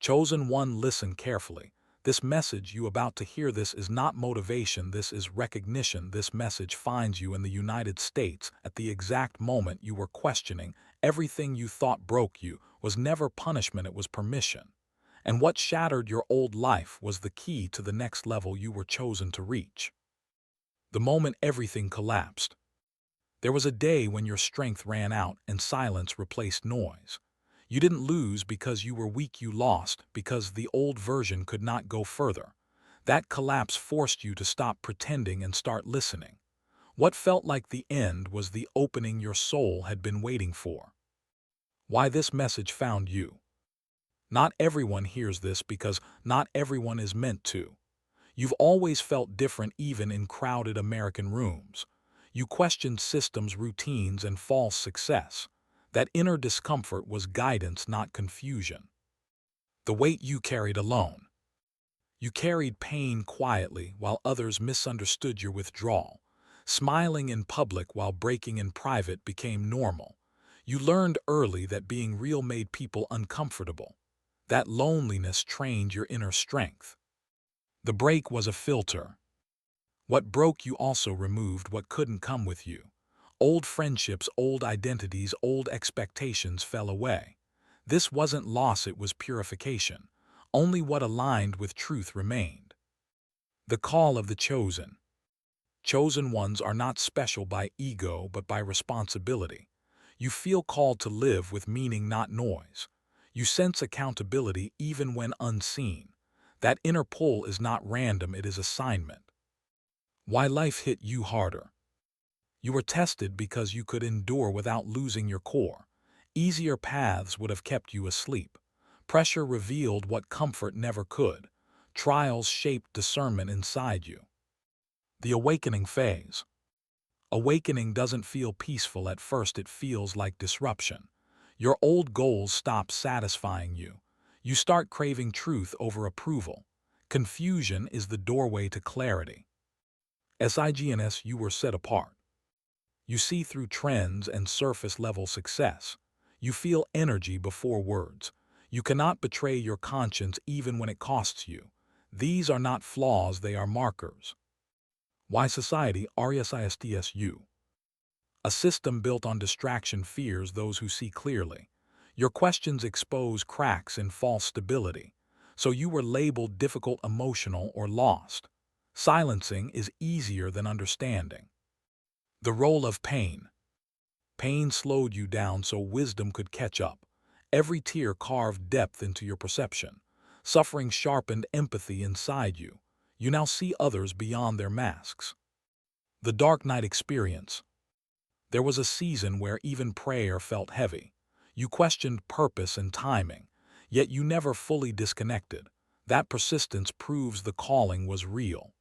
Chosen one, listen carefully. This message you about to hear, this is not motivation, this is recognition. This message finds you in the United States at the exact moment you were questioning. Everything you thought broke you was never punishment, it was permission. And what shattered your old life was the key to the next level you were chosen to reach. The moment everything collapsed. There was a day when your strength ran out and silence replaced noise. You didn't lose because you were weak, you lost because the old version could not go further. That collapse forced you to stop pretending and start listening. What felt like the end was the opening your soul had been waiting for. Why this message found you. Not everyone hears this because not everyone is meant to. You've always felt different even in crowded American rooms. You questioned systems, routines, and false success. That inner discomfort was guidance, not confusion. The weight you carried alone. You carried pain quietly while others misunderstood your withdrawal. Smiling in public while breaking in private became normal. You learned early that being real made people uncomfortable. That loneliness trained your inner strength. The break was a filter. What broke you also removed what couldn't come with you. Old friendships, old identities, old expectations fell away. This wasn't loss, it was purification. Only what aligned with truth remained. The call of the chosen. Chosen ones are not special by ego but by responsibility. You feel called to live with meaning, not noise. You sense accountability even when unseen. That inner pull is not random, it is assignment. Why life hit you harder. You were tested because you could endure without losing your core. Easier paths would have kept you asleep. Pressure revealed what comfort never could. Trials shaped discernment inside you. The awakening phase. Awakening doesn't feel peaceful at first, it feels like disruption. Your old goals stop satisfying you. You start craving truth over approval. Confusion is the doorway to clarity. SIGNS, you were set apart. You see through trends and surface-level success. You feel energy before words. You cannot betray your conscience even when it costs you. These are not flaws, they are markers. Why society RESISTSU? A system built on distraction fears those who see clearly. Your questions expose cracks in false stability. So you were labeled difficult, emotional, or lost. Silencing is easier than understanding. The role of pain. Pain slowed you down so wisdom could catch up. Every tear carved depth into your perception. Suffering sharpened empathy inside you. You now see others beyond their masks. The dark night experience. There was a season where even prayer felt heavy. You questioned purpose and timing, yet you never fully disconnected. That persistence proves the calling was real.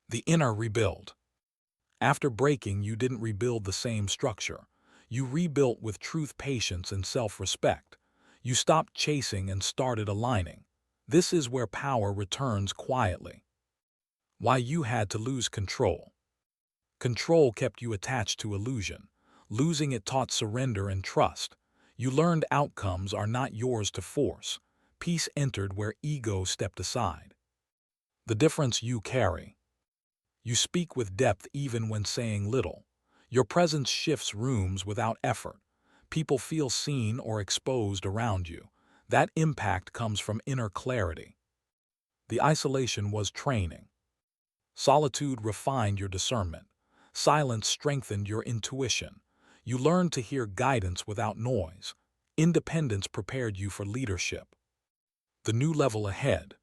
The inner rebuild. After breaking, you didn't rebuild the same structure. You rebuilt with truth, patience, and self-respect. You stopped chasing and started aligning. This is where power returns quietly. Why you had to lose control. Control kept you attached to illusion. Losing it taught surrender and trust. You learned outcomes are not yours to force. Peace entered where ego stepped aside. The difference you carry. You speak with depth even when saying little. Your presence shifts rooms without effort. People feel seen or exposed around you. That impact comes from inner clarity. The isolation was training. Solitude refined your discernment. Silence strengthened your intuition. You learned to hear guidance without noise. Independence prepared you for leadership. The new level ahead.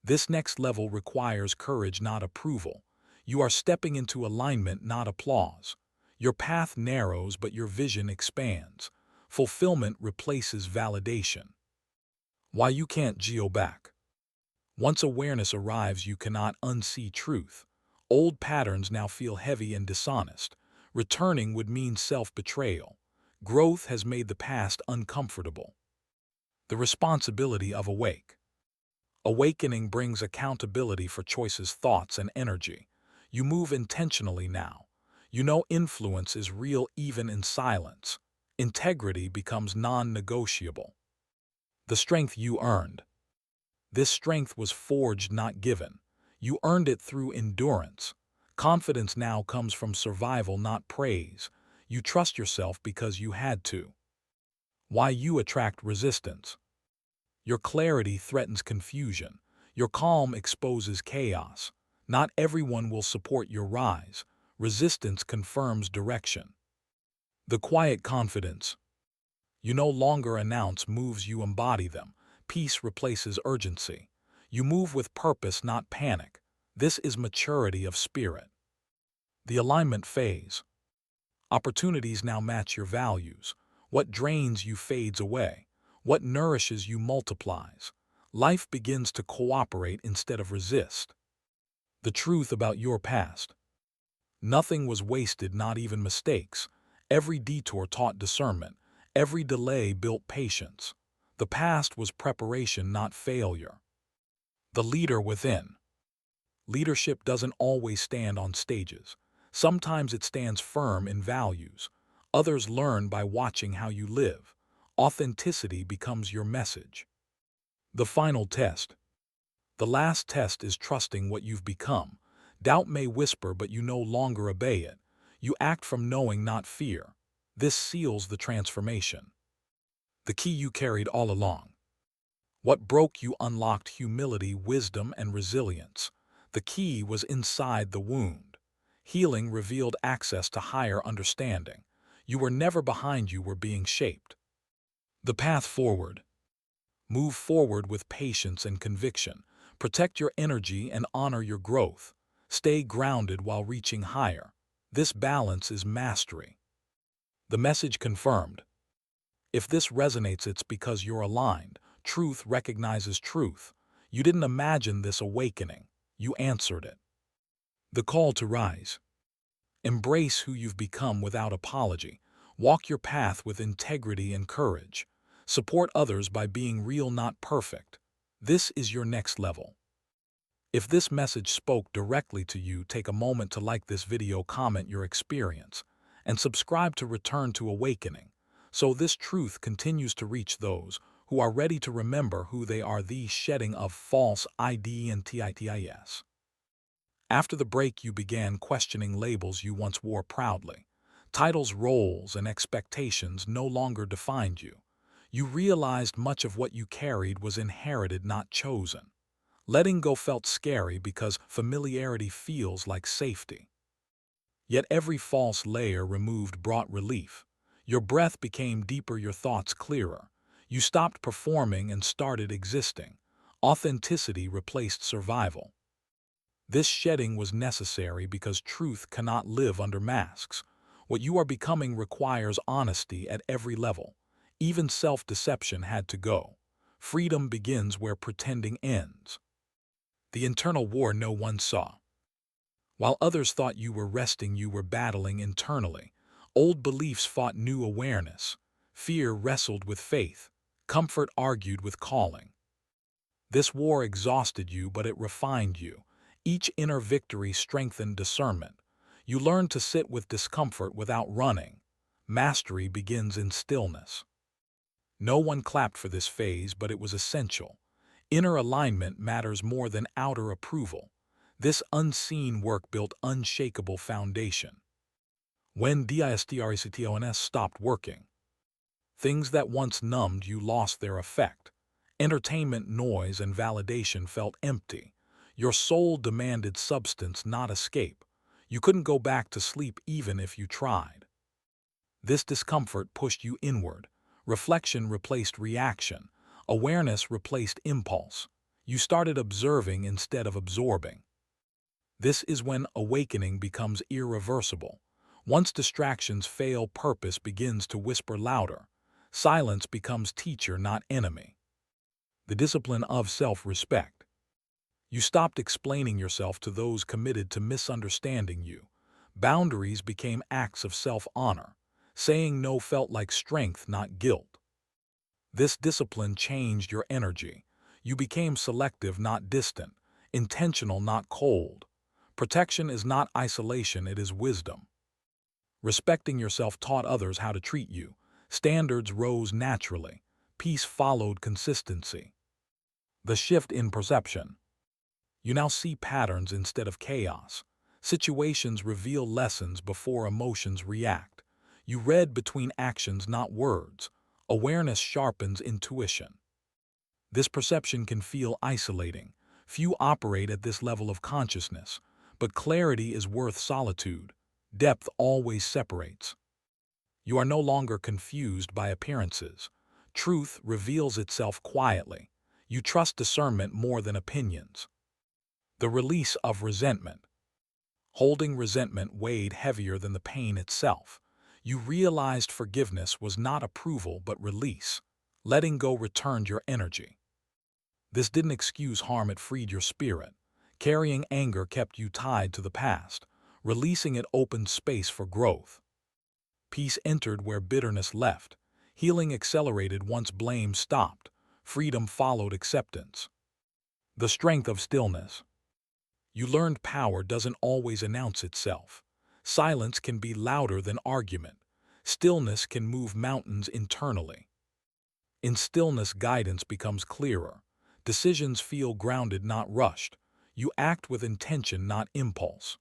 This next level requires courage, not approval. You are stepping into alignment, not applause. Your path narrows, but your vision expands. Fulfillment replaces validation. Why you can't geo back. Once awareness arrives, you cannot unsee truth. Old patterns now feel heavy and dishonest. Returning would mean self-betrayal. Growth has made the past uncomfortable. The responsibility of awake. Awakening brings accountability for choices, thoughts, and energy. You move intentionally now. You know influence is real even in silence. Integrity becomes non-negotiable. The strength you earned. This strength was forged, not given. You earned it through endurance. Confidence now comes from survival, not praise. You trust yourself because you had to. Why you attract resistance. Your clarity threatens confusion. Your calm exposes chaos. Not everyone will support your rise. Resistance confirms direction. The quiet confidence. You no longer announce moves, you embody them. Peace replaces urgency. You move with purpose, not panic. This is maturity of spirit. The alignment phase. Opportunities now match your values. What drains you fades away. What nourishes you multiplies. Life begins to cooperate instead of resist. The truth about your past. Nothing was wasted, not even mistakes. Every detour taught discernment. Every delay built patience. The past was preparation, not failure. The leader within. Leadership doesn't always stand on stages. Sometimes it stands firm in values. Others learn by watching how you live. Authenticity becomes your message. The final test. The last test is trusting what you've become. Doubt may whisper, but you no longer obey it. You act from knowing, not fear. This seals the transformation. The key you carried all along. What broke you unlocked humility, wisdom, and resilience. The key was inside the wound. Healing revealed access to higher understanding. You were never behind, you were being shaped. The path forward. Move forward with patience and conviction. Protect your energy and honor your growth. Stay grounded while reaching higher. This balance is mastery. The message confirmed. If this resonates, it's because you're aligned. Truth recognizes truth. You didn't imagine this awakening. You answered it. The call to rise. Embrace who you've become without apology. Walk your path with integrity and courage. Support others by being real, not perfect. This is your next level. If this message spoke directly to you, take a moment to like this video, comment your experience, and subscribe to Return to Awakening, so this truth continues to reach those who are ready to remember who they are. The shedding of false identities. After the break, you began questioning labels you once wore proudly. Titles, roles, and expectations no longer defined you. You realized much of what you carried was inherited, not chosen. Letting go felt scary because familiarity feels like safety. Yet every false layer removed brought relief. Your breath became deeper, your thoughts clearer. You stopped performing and started existing. Authenticity replaced survival. This shedding was necessary because truth cannot live under masks. What you are becoming requires honesty at every level. Even self-deception had to go. Freedom begins where pretending ends. The internal war no one saw. While others thought you were resting, you were battling internally. Old beliefs fought new awareness. Fear wrestled with faith. Comfort argued with calling. This war exhausted you, but it refined you. Each inner victory strengthened discernment. You learned to sit with discomfort without running. Mastery begins in stillness. No one clapped for this phase, but it was essential. Inner alignment matters more than outer approval. This unseen work built unshakable foundation. When distractions stopped working, things that once numbed you lost their effect. Entertainment, noise, and validation felt empty. Your soul demanded substance, not escape. You couldn't go back to sleep even if you tried. This discomfort pushed you inward. Reflection replaced reaction. Awareness replaced impulse. You started observing instead of absorbing. This is when awakening becomes irreversible. Once distractions fail, purpose begins to whisper louder. Silence becomes teacher, not enemy. The discipline of self-respect. You stopped explaining yourself to those committed to misunderstanding you. Boundaries became acts of self-honor. Saying no felt like strength, not guilt. This discipline changed your energy. You became selective, not distant. Intentional, not cold. Protection is not isolation, it is wisdom. Respecting yourself taught others how to treat you. Standards rose naturally. Peace followed consistency. The shift in perception. You now see patterns instead of chaos. Situations reveal lessons before emotions react. You read between actions, not words. Awareness sharpens intuition. This perception can feel isolating. Few operate at this level of consciousness, but clarity is worth solitude. Depth always separates. You are no longer confused by appearances. Truth reveals itself quietly. You trust discernment more than opinions. The release of resentment. Holding resentment weighed heavier than the pain itself. You realized forgiveness was not approval but release. Letting go returned your energy. This didn't excuse harm, it freed your spirit. Carrying anger kept you tied to the past. Releasing it opened space for growth. Peace entered where bitterness left. Healing accelerated once blame stopped. Freedom followed acceptance. The strength of stillness. You learned power doesn't always announce itself. Silence can be louder than argument. Stillness can move mountains internally. In stillness, guidance becomes clearer. Decisions feel grounded, not rushed. You act with intention, not impulse.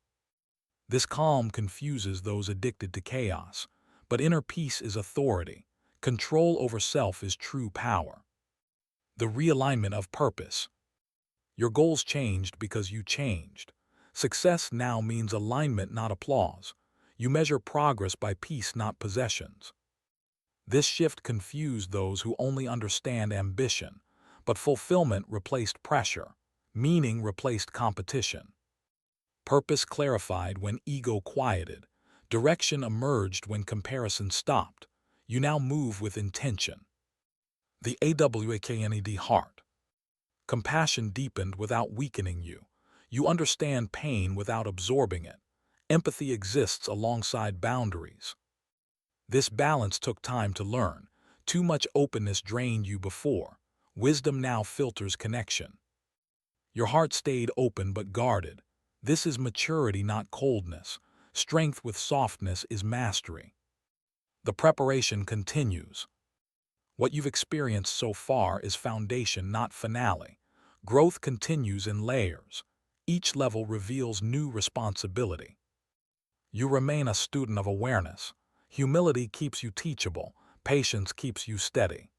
This calm confuses those addicted to chaos. But inner peace is authority. Control over self is true power. The realignment of purpose. Your goals changed because you changed. Success now means alignment, not applause. You measure progress by peace, not possessions. This shift confused those who only understand ambition, but fulfillment replaced pressure. Meaning replaced competition. Purpose clarified when ego quieted. Direction emerged when comparison stopped. You now move with intention. The AWAKNED heart. Compassion deepened without weakening you. You understand pain without absorbing it. Empathy exists alongside boundaries. This balance took time to learn. Too much openness drained you before. Wisdom now filters connection. Your heart stayed open but guarded. This is maturity, not coldness. Strength with softness is mastery. The preparation continues. What you've experienced so far is foundation, not finale. Growth continues in layers. Each level reveals new responsibility. You remain a student of awareness. Humility keeps you teachable. Patience keeps you steady.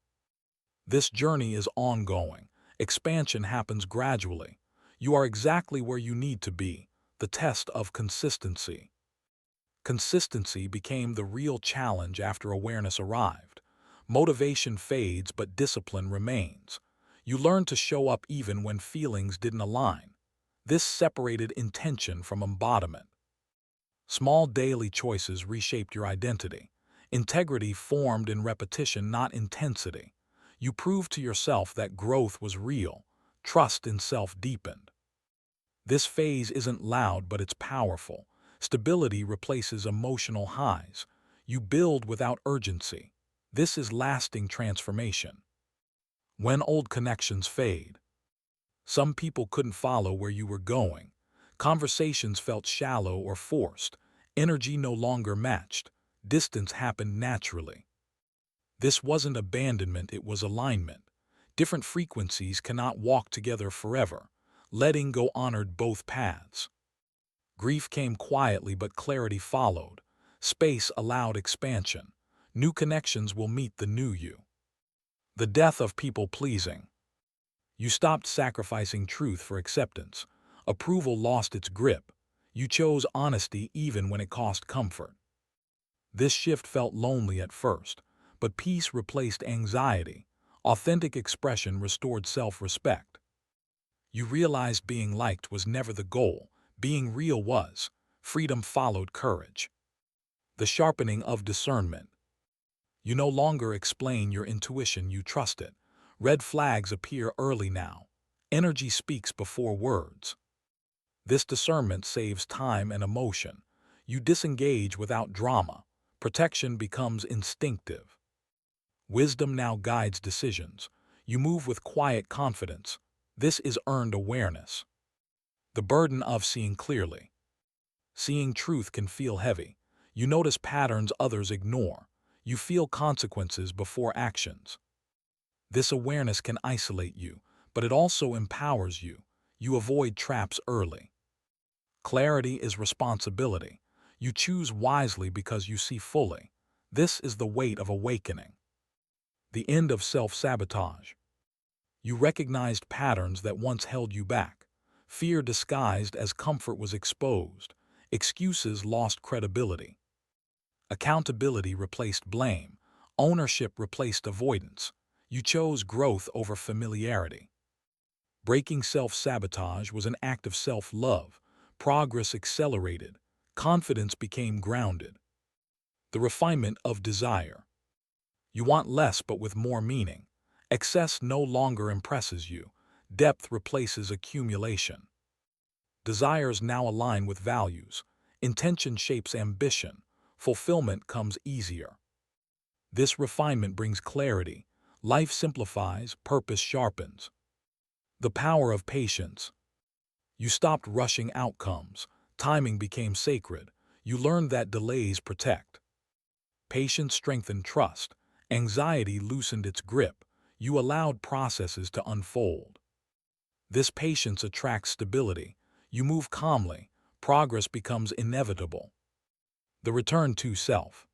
This journey is ongoing. Expansion happens gradually. You are exactly where you need to be. The test of consistency. Consistency became the real challenge after awareness arrived. Motivation fades, but discipline remains. You learn to show up even when feelings didn't align. This separated intention from embodiment. Small daily choices reshaped your identity. Integrity formed in repetition, not intensity. You proved to yourself that growth was real. Trust in self deepened. This phase isn't loud, but it's powerful. Stability replaces emotional highs. You build without urgency. This is lasting transformation. When old connections fade. Some people couldn't follow where you were going. Conversations felt shallow or forced. Energy no longer matched. Distance happened naturally. This wasn't abandonment, it was alignment. Different frequencies cannot walk together forever. Letting go honored both paths. Grief came quietly, but clarity followed. Space allowed expansion. New connections will meet the new you. The death of people-pleasing. You stopped sacrificing truth for acceptance. Approval lost its grip. You chose honesty even when it cost comfort. This shift felt lonely at first, but peace replaced anxiety. Authentic expression restored self-respect. You realized being liked was never the goal. Being real was. Freedom followed courage. The sharpening of discernment. You no longer explain your intuition, you trust it. Red flags appear early now. Energy speaks before words. This discernment saves time and emotion. You disengage without drama. Protection becomes instinctive. Wisdom now guides decisions. You move with quiet confidence. This is earned awareness. The burden of seeing clearly. Seeing truth can feel heavy. You notice patterns others ignore. You feel consequences before actions. This awareness can isolate you, but it also empowers you. You avoid traps early. Clarity is responsibility. You choose wisely because you see fully. This is the weight of awakening. The end of self-sabotage. You recognized patterns that once held you back. Fear disguised as comfort was exposed. Excuses lost credibility. Accountability replaced blame. Ownership replaced avoidance. You chose growth over familiarity. Breaking self-sabotage was an act of self-love. Progress accelerated. Confidence became grounded. The refinement of desire. You want less but with more meaning. Excess no longer impresses you. Depth replaces accumulation. Desires now align with values. Intention shapes ambition. Fulfillment comes easier. This refinement brings clarity. Life simplifies, purpose sharpens. The power of patience. You stopped rushing outcomes. Timing became sacred. You learned that delays protect. Patience strengthened trust. Anxiety loosened its grip. You allowed processes to unfold. This patience attracts stability. You move calmly. Progress becomes inevitable. The return to self.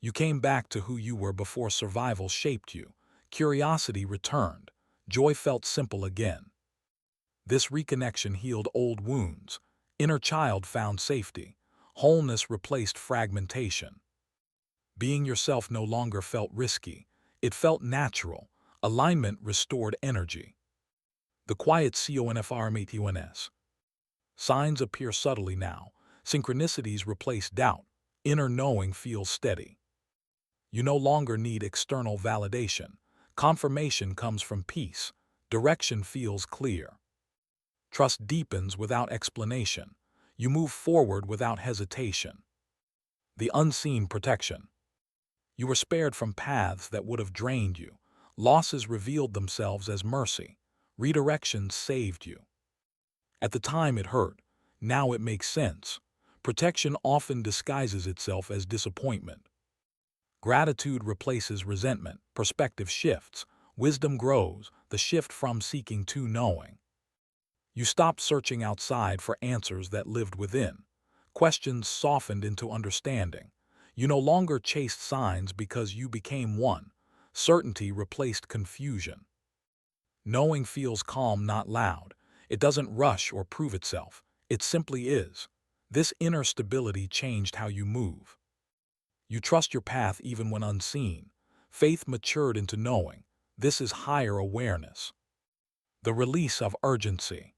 You came back to who you were before survival shaped you. Curiosity returned. Joy felt simple again. This reconnection healed old wounds. Inner child found safety. Wholeness replaced fragmentation. Being yourself no longer felt risky. It felt natural. Alignment restored energy. The quiet confirmations. Signs appear subtly now. Synchronicities replace doubt. Inner knowing feels steady. You no longer need external validation. Confirmation comes from peace. Direction feels clear. Trust deepens without explanation. You move forward without hesitation. The unseen protection. You were spared from paths that would have drained you. Losses revealed themselves as mercy. Redirections saved you. At the time it hurt. Now it makes sense. Protection often disguises itself as disappointment. Gratitude replaces resentment. Perspective shifts. Wisdom grows. The shift from seeking to knowing. You stopped searching outside for answers that lived within. Questions softened into understanding. You no longer chased signs because you became one. Certainty replaced confusion. Knowing feels calm, not loud. It doesn't rush or prove itself. It simply is. This inner stability changed how you move. You trust your path even when unseen. Faith matured into knowing. This is higher awareness. The release of urgency.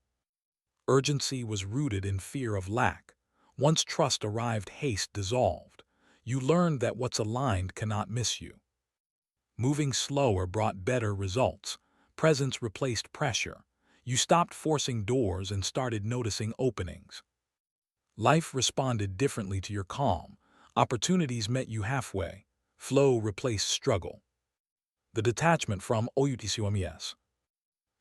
Urgency was rooted in fear of lack. Once trust arrived, haste dissolved. You learned that what's aligned cannot miss you. Moving slower brought better results. Presence replaced pressure. You stopped forcing doors and started noticing openings. Life responded differently to your calm. Opportunities met you halfway. Flow replaced struggle. The detachment from outcomes.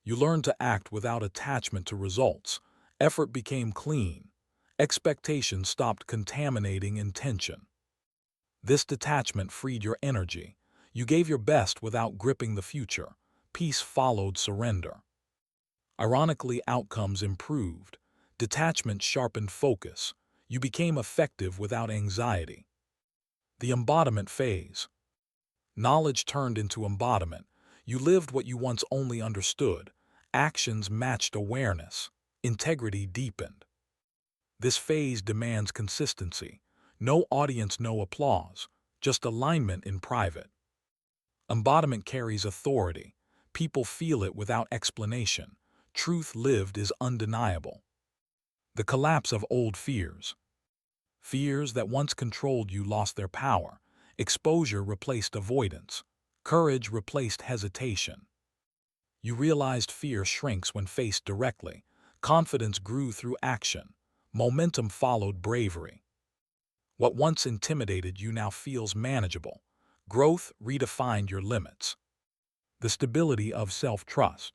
You learned to act without attachment to results. Effort became clean. Expectations stopped contaminating intention. This detachment freed your energy. You gave your best without gripping the future. Peace followed surrender. Ironically, outcomes improved. Detachment sharpened focus. You became effective without anxiety. The embodiment phase. Knowledge turned into embodiment. You lived what you once only understood. Actions matched awareness. Integrity deepened. This phase demands consistency. No audience, no applause. Just alignment in private. Embodiment carries authority. People feel it without explanation. Truth lived is undeniable. The collapse of old fears. Fears that once controlled you lost their power. Exposure replaced avoidance. Courage replaced hesitation. You realized fear shrinks when faced directly. Confidence grew through action. Momentum followed bravery. What once intimidated you now feels manageable. Growth redefined your limits. The stability of self-trust.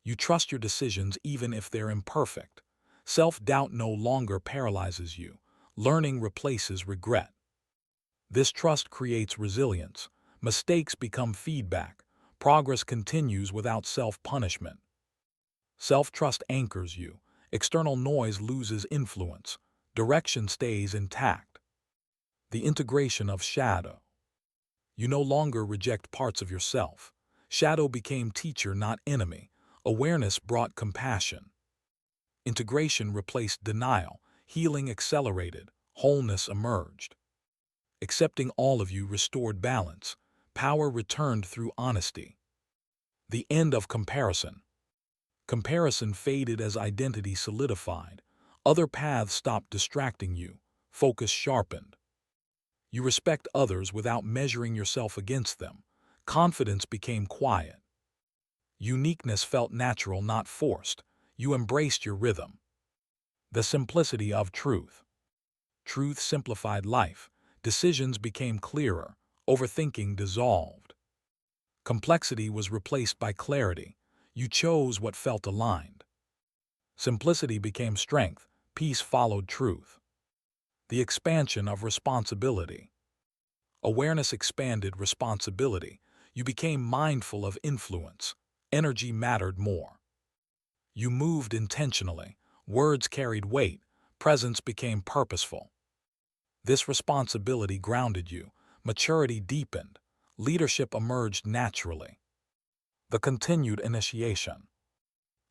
You trust your decisions even if they're imperfect. Self-doubt no longer paralyzes you. Learning replaces regret. This trust creates resilience. Mistakes become feedback. Progress continues without self-punishment. Self-trust anchors you. External noise loses influence. Direction stays intact. The integration of shadow. You no longer reject parts of yourself. Shadow became teacher, not enemy. Awareness brought compassion. Integration replaced denial. Healing accelerated. Wholeness emerged. Accepting all of you restored balance. Power returned through honesty. The end of comparison. Comparison faded as identity solidified. Other paths stopped distracting you. Focus sharpened. You respect others without measuring yourself against them. Confidence became quiet. Uniqueness felt natural, not forced. You embraced your rhythm. The simplicity of truth. Truth simplified life. Decisions became clearer. Overthinking dissolved. Complexity was replaced by clarity. You chose what felt aligned. Simplicity became strength. Peace followed truth. The expansion of responsibility. Awareness expanded responsibility. You became mindful of influence. Energy mattered more. You moved intentionally. Words carried weight. Presence became purposeful. This responsibility grounded you. Maturity deepened. Leadership emerged naturally. The continued initiation.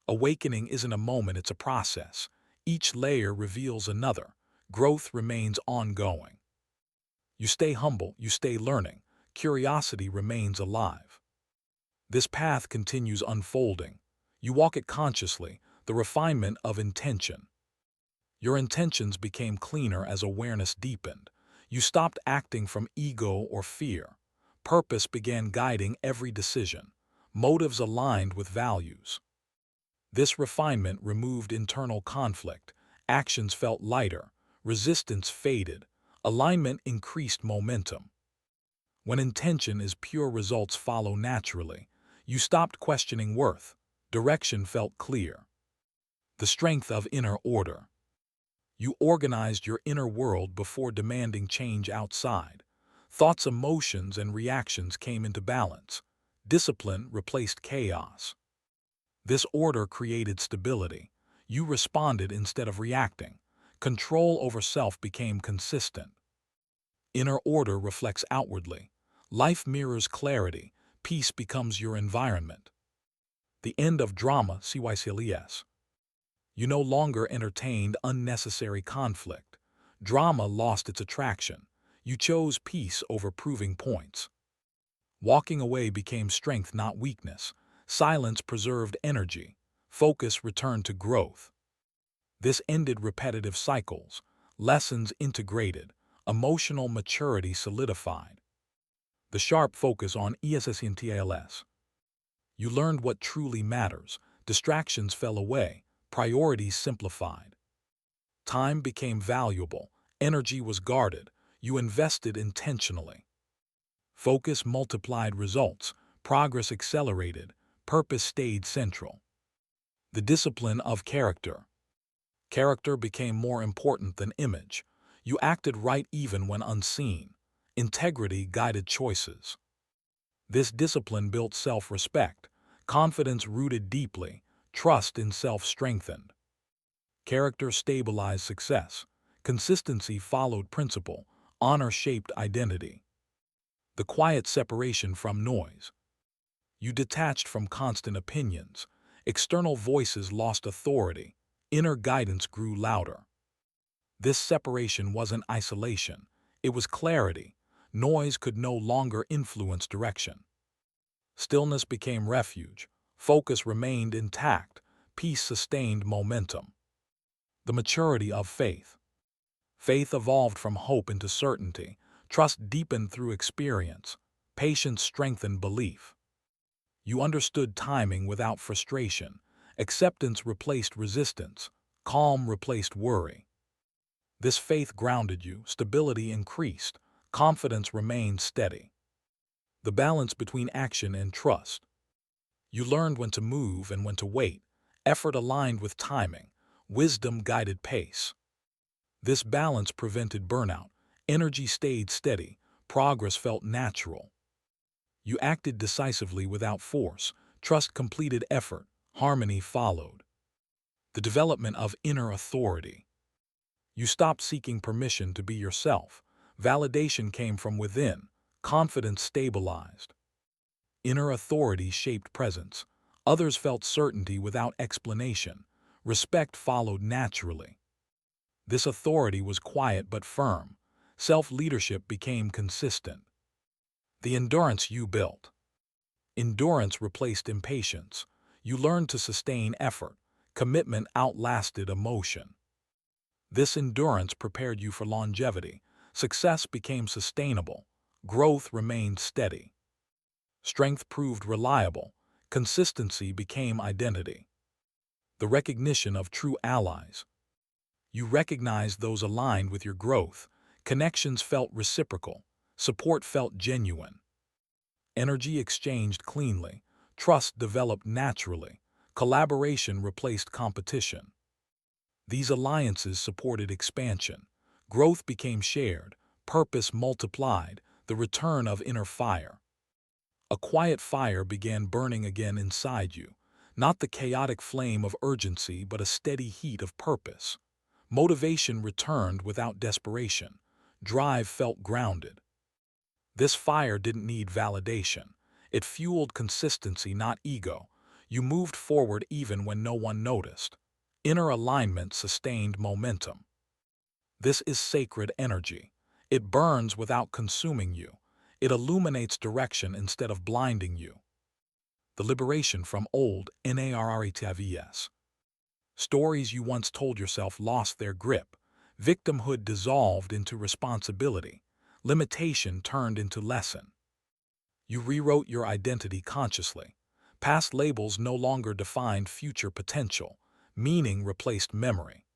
Awakening isn't a moment, it's a process. Each layer reveals another. Growth remains ongoing. You stay humble, you stay learning. Curiosity remains alive. This path continues unfolding. You walk it consciously, the refinement of intention. Your intentions became cleaner as awareness deepened. You stopped acting from ego or fear. Purpose began guiding every decision. Motives aligned with values. This refinement removed internal conflict. Actions felt lighter. Resistance faded. Alignment increased momentum. When intention is pure, results follow naturally. You stopped questioning worth. Direction felt clear. The strength of inner order. You organized your inner world before demanding change outside. Thoughts, emotions, and reactions came into balance. Discipline replaced chaos. This order created stability. You responded instead of reacting. Control over self became consistent. Inner order reflects outwardly. Life mirrors clarity. Peace becomes your environment. The end of drama, CYCLES. You no longer entertained unnecessary conflict. Drama lost its attraction. You chose peace over proving points. Walking away became strength, not weakness. Silence preserved energy. Focus returned to growth. This ended repetitive cycles. Lessons integrated. Emotional maturity solidified. The sharp focus on ESSNTALS. You learned what truly matters. Distractions fell away. Priorities simplified. Time became valuable. Energy was guarded. You invested intentionally. Focus multiplied results. Progress accelerated. Purpose stayed central. The discipline of character. Character became more important than image. You acted right even when unseen. Integrity guided choices. This discipline built self-respect. Confidence rooted deeply. Trust in self strengthened. Character stabilized success. Consistency followed principle. Honor shaped identity. The quiet separation from noise. You detached from constant opinions. External voices lost authority. Inner guidance grew louder. This separation wasn't isolation. It was clarity. Noise could no longer influence direction. Stillness became refuge. Focus remained intact. Peace sustained momentum. The maturity of faith. Faith evolved from hope into certainty. Trust deepened through experience. Patience strengthened belief. You understood timing without frustration. Acceptance replaced resistance. Calm replaced worry. This faith grounded you. Stability increased. Confidence remained steady. The balance between action and trust. You learned when to move and when to wait. Effort aligned with timing. Wisdom guided pace. This balance prevented burnout. Energy stayed steady. Progress felt natural. You acted decisively without force. Trust completed effort. Harmony followed. The development of inner authority. You stopped seeking permission to be yourself. Validation came from within. Confidence stabilized. Inner authority shaped presence. Others felt certainty without explanation. Respect followed naturally. This authority was quiet but firm. Self-leadership became consistent. The endurance you built. Endurance replaced impatience. You learned to sustain effort. Commitment outlasted emotion. This endurance prepared you for longevity. Success became sustainable. Growth remained steady. Strength proved reliable. Consistency became identity. The recognition of true allies. You recognized those aligned with your growth. Connections felt reciprocal. Support felt genuine. Energy exchanged cleanly. Trust developed naturally. Collaboration replaced competition. These alliances supported expansion. Growth became shared. Purpose multiplied. The return of inner fire. A quiet fire began burning again inside you. Not the chaotic flame of urgency, but a steady heat of purpose. Motivation returned without desperation. Drive felt grounded. This fire didn't need validation. It fueled consistency, not ego. You moved forward even when no one noticed. Inner alignment sustained momentum. This is sacred energy. It burns without consuming you. It illuminates direction instead of blinding you. The liberation from old narratives. Stories you once told yourself lost their grip. Victimhood dissolved into responsibility. Limitation turned into lesson. You rewrote your identity consciously. Past labels no longer defined future potential. Meaning replaced memory.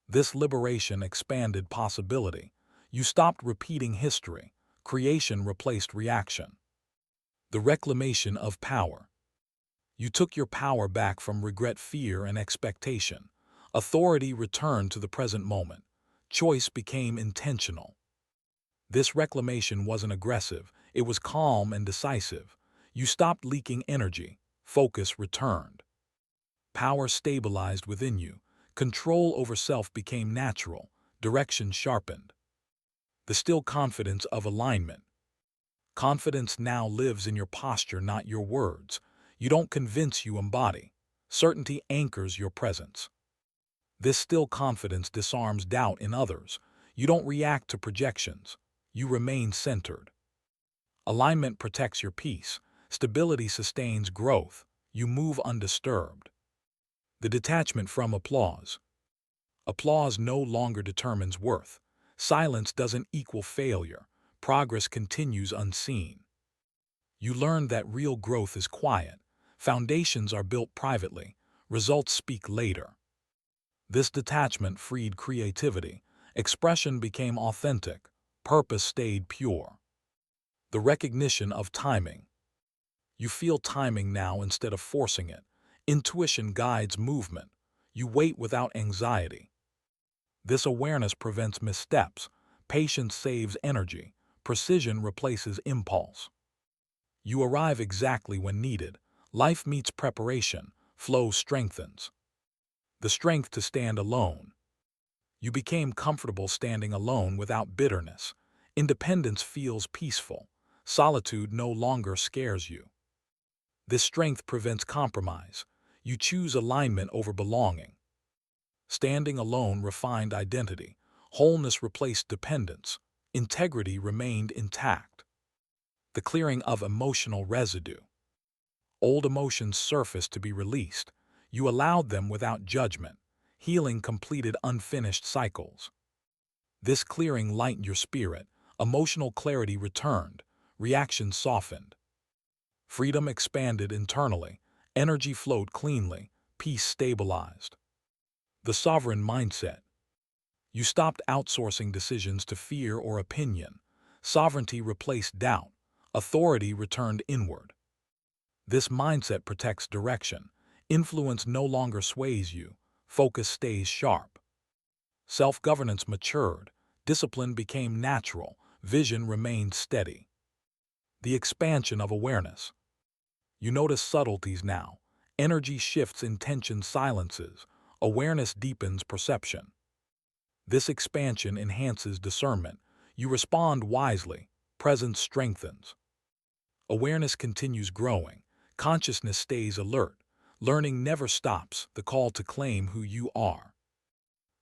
This liberation expanded possibility. You stopped repeating history. Creation replaced reaction. The reclamation of power. You took your power back from regret, fear, and expectation. Authority returned to the present moment. Choice became intentional. This reclamation wasn't aggressive, it was calm and decisive. You stopped leaking energy. Focus returned. Power stabilized within you. Control over self became natural. Direction sharpened. The still confidence of alignment. Confidence now lives in your posture, not your words. You don't convince, you embody. Certainty anchors your presence. This still confidence disarms doubt in others. You don't react to projections. You remain centered. Alignment protects your peace. Stability sustains growth. You move undisturbed. The detachment from applause. Applause no longer determines worth. Silence doesn't equal failure. Progress continues unseen. You learn that real growth is quiet. Foundations are built privately. Results speak later. This detachment freed creativity. Expression became authentic. Purpose stayed pure. The recognition of timing. You feel timing now instead of forcing it. Intuition guides movement. You wait without anxiety. This awareness prevents missteps. Patience saves energy. Precision replaces impulse. You arrive exactly when needed. Life meets preparation. Flow strengthens. The strength to stand alone. You became comfortable standing alone without bitterness. Independence feels peaceful. Solitude no longer scares you. This strength prevents compromise. You choose alignment over belonging. Standing alone refined identity. Wholeness replaced dependence. Integrity remained intact. The clearing of emotional residue. Old emotions surfaced to be released. You allowed them without judgment. Healing completed unfinished cycles. This clearing lightened your spirit. Emotional clarity returned. Reactions softened. Freedom expanded internally. Energy flowed cleanly. Peace stabilized. The sovereign mindset. You stopped outsourcing decisions to fear or opinion. Sovereignty replaced doubt. Authority returned inward. This mindset protects direction. Influence no longer sways you. Focus stays sharp. Self-governance matured. Discipline became natural. Vision remained steady. The expansion of awareness. You notice subtleties now. Energy shifts, intention silences. Awareness deepens perception. This expansion enhances discernment. You respond wisely. Presence strengthens. Awareness continues growing. Consciousness stays alert. Learning never stops. The call to claim who you are.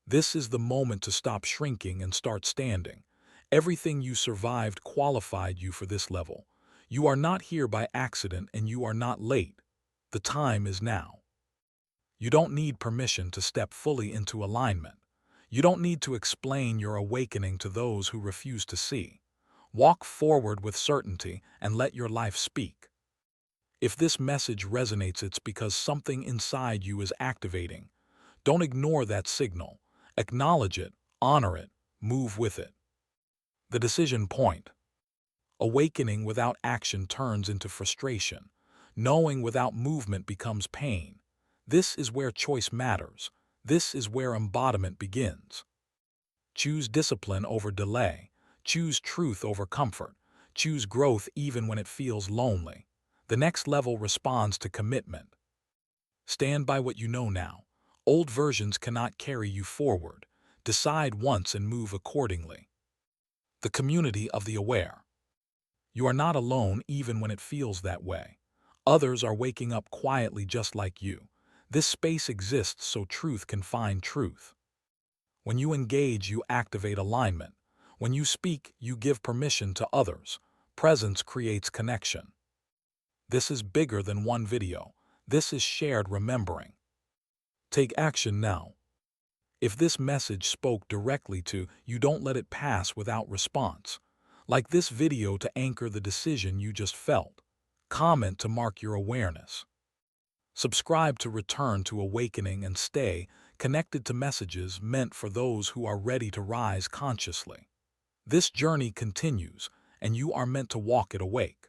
This is the moment to stop shrinking and start standing. Everything you survived qualified you for this level. You are not here by accident, and you are not late. The time is now. You don't need permission to step fully into alignment. You don't need to explain your awakening to those who refuse to see. Walk forward with certainty and let your life speak. If this message resonates, it's because something inside you is activating. Don't ignore that signal. Acknowledge it, honor it, move with it. The decision point. Awakening without action turns into frustration. Knowing without movement becomes pain. This is where choice matters. This is where embodiment begins. Choose discipline over delay. Choose truth over comfort. Choose growth even when it feels lonely. The next level responds to commitment. Stand by what you know now. Old versions cannot carry you forward. Decide once and move accordingly. The community of the aware. You are not alone even when it feels that way. Others are waking up quietly just like you. This space exists so truth can find truth. When you engage, you activate alignment. When you speak, you give permission to others. Presence creates connection. This is bigger than one video. This is shared remembering. Take action now. If this message spoke directly to you, don't let it pass without response. Like this video to anchor the decision you just felt. Comment to mark your awareness. Subscribe to return to awakening and stay connected to messages meant for those who are ready to rise consciously. This journey continues, and you are meant to walk it awake.